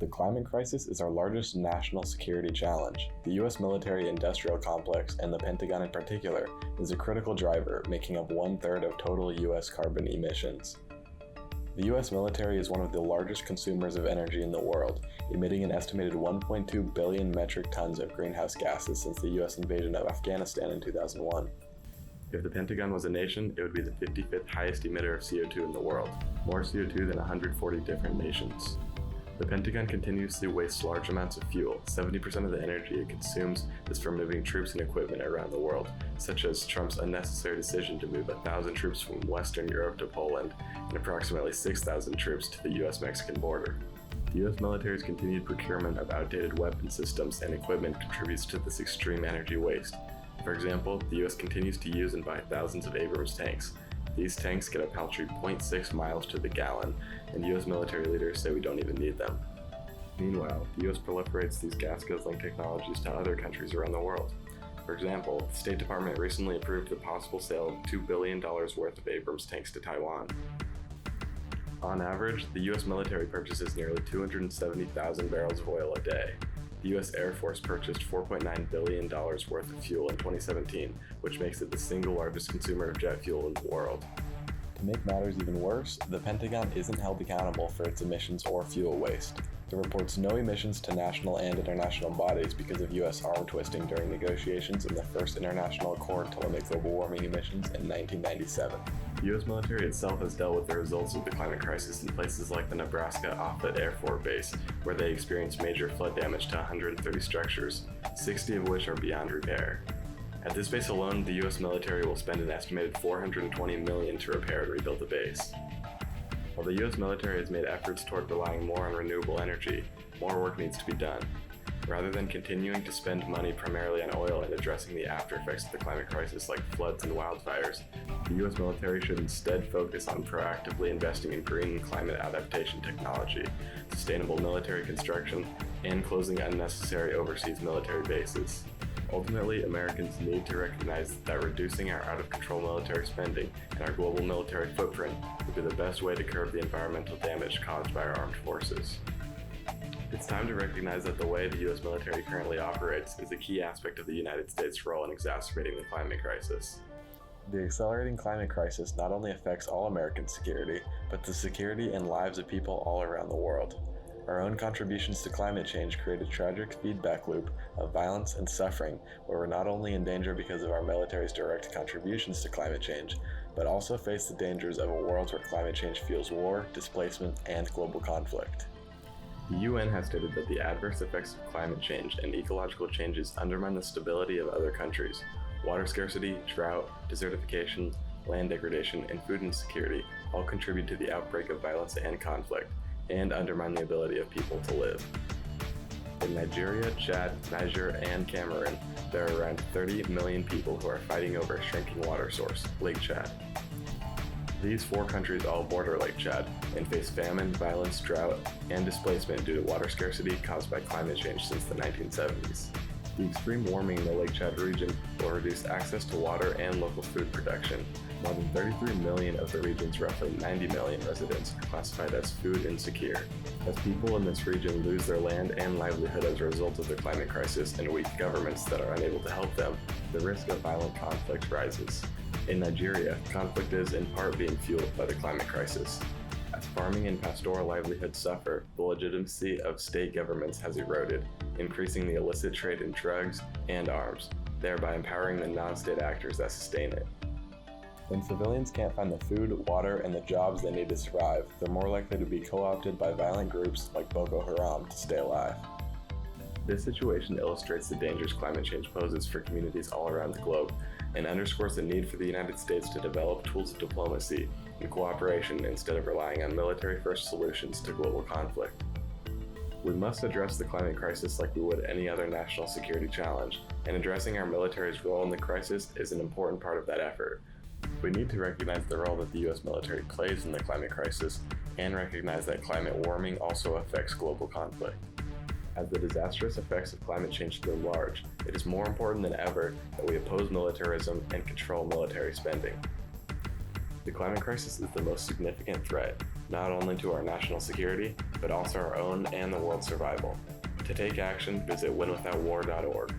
The climate crisis is our largest national security challenge. The U.S. military-industrial complex, and the Pentagon in particular, is a critical driver, making up 1/3 of total U.S. carbon emissions. The U.S. military is one of the largest consumers of energy in the world, emitting an estimated 1.2 billion metric tons of greenhouse gases since the U.S. invasion of Afghanistan in 2001. If the Pentagon was a nation, it would be the 55th highest emitter of CO2 in the world, more CO2 than 140 different nations. The Pentagon continuously wastes large amounts of fuel. 70% of the energy it consumes is from moving troops and equipment around the world, such as Trump's unnecessary decision to move 1,000 troops from Western Europe to Poland and approximately 6,000 troops to the US-Mexican border. The US military's continued procurement of outdated weapon systems and equipment contributes to this extreme energy waste. For example, the US continues to use and buy thousands of Abrams tanks. These tanks get a paltry 0.6 miles to the gallon, and US military leaders say we don't even need them. Meanwhile, the US proliferates these gas-guzzling technologies to other countries around the world. For example, the State Department recently approved the possible sale of $2 billion worth of Abrams tanks to Taiwan. On average, the US military purchases nearly 270,000 barrels of oil a day. The US Air Force purchased $4.9 billion worth of fuel in 2017, which makes it the single largest consumer of jet fuel in the world. To make matters even worse, the Pentagon isn't held accountable for its emissions or fuel waste. It reports no emissions to national and international bodies because of US arm twisting during negotiations in the first international accord to limit global warming emissions in 1997. The US military itself has dealt with the results of the climate crisis in places like the Nebraska Offutt Air Force Base, where they experienced major flood damage to 130 structures, 60 of which are beyond repair. At this base alone, the US military will spend an estimated $420 million to repair and rebuild the base. While the US military has made efforts toward relying more on renewable energy, more work needs to be done. Rather than continuing to spend money primarily on oil and addressing the after effects of the climate crisis like floods and wildfires, the US military should instead focus on proactively investing in green climate adaptation technology, sustainable military construction, and closing unnecessary overseas military bases. Ultimately, Americans need to recognize that reducing our out-of-control military spending and our global military footprint would be the best way to curb the environmental damage caused by our armed forces. It's time to recognize that the way the U.S. military currently operates is a key aspect of the United States' role in exacerbating the climate crisis. The accelerating climate crisis not only affects all American security, but the security and lives of people all around the world. Our own contributions to climate change create a tragic feedback loop of violence and suffering where we're not only in danger because of our military's direct contributions to climate change, but also face the dangers of a world where climate change fuels war, displacement, and global conflict. The UN has stated that the adverse effects of climate change and ecological changes undermine the stability of other countries. Water scarcity, drought, desertification, land degradation, and food insecurity all contribute to the outbreak of violence and conflict, and undermine the ability of people to live. In Nigeria, Chad, Niger, and Cameroon, there are around 30 million people who are fighting over a shrinking water source, Lake Chad. These 4 countries all border Lake Chad and face famine, violence, drought, and displacement due to water scarcity caused by climate change since the 1970s. The extreme warming in the Lake Chad region will reduce access to water and local food production. More than 33 million of the region's roughly 90 million residents are classified as food insecure. As people in this region lose their land and livelihood as a result of the climate crisis and weak governments that are unable to help them, the risk of violent conflict rises. In Nigeria, conflict is in part being fueled by the climate crisis. As farming and pastoral livelihoods suffer, the legitimacy of state governments has eroded, increasing the illicit trade in drugs and arms, thereby empowering the non-state actors that sustain it. When civilians can't find the food, water, and the jobs they need to survive, they're more likely to be co-opted by violent groups like Boko Haram to stay alive. This situation illustrates the dangers climate change poses for communities all around the globe, and underscores the need for the United States to develop tools of diplomacy and cooperation instead of relying on military-first solutions to global conflict. We must address the climate crisis like we would any other national security challenge, and addressing our military's role in the crisis is an important part of that effort. We need to recognize the role that the U.S. military plays in the climate crisis, and recognize that climate warming also affects global conflict. As the disastrous effects of climate change loom large, it is more important than ever that we oppose militarism and control military spending. The climate crisis is the most significant threat, not only to our national security, but also our own and the world's survival. To take action, visit winwithoutwar.org.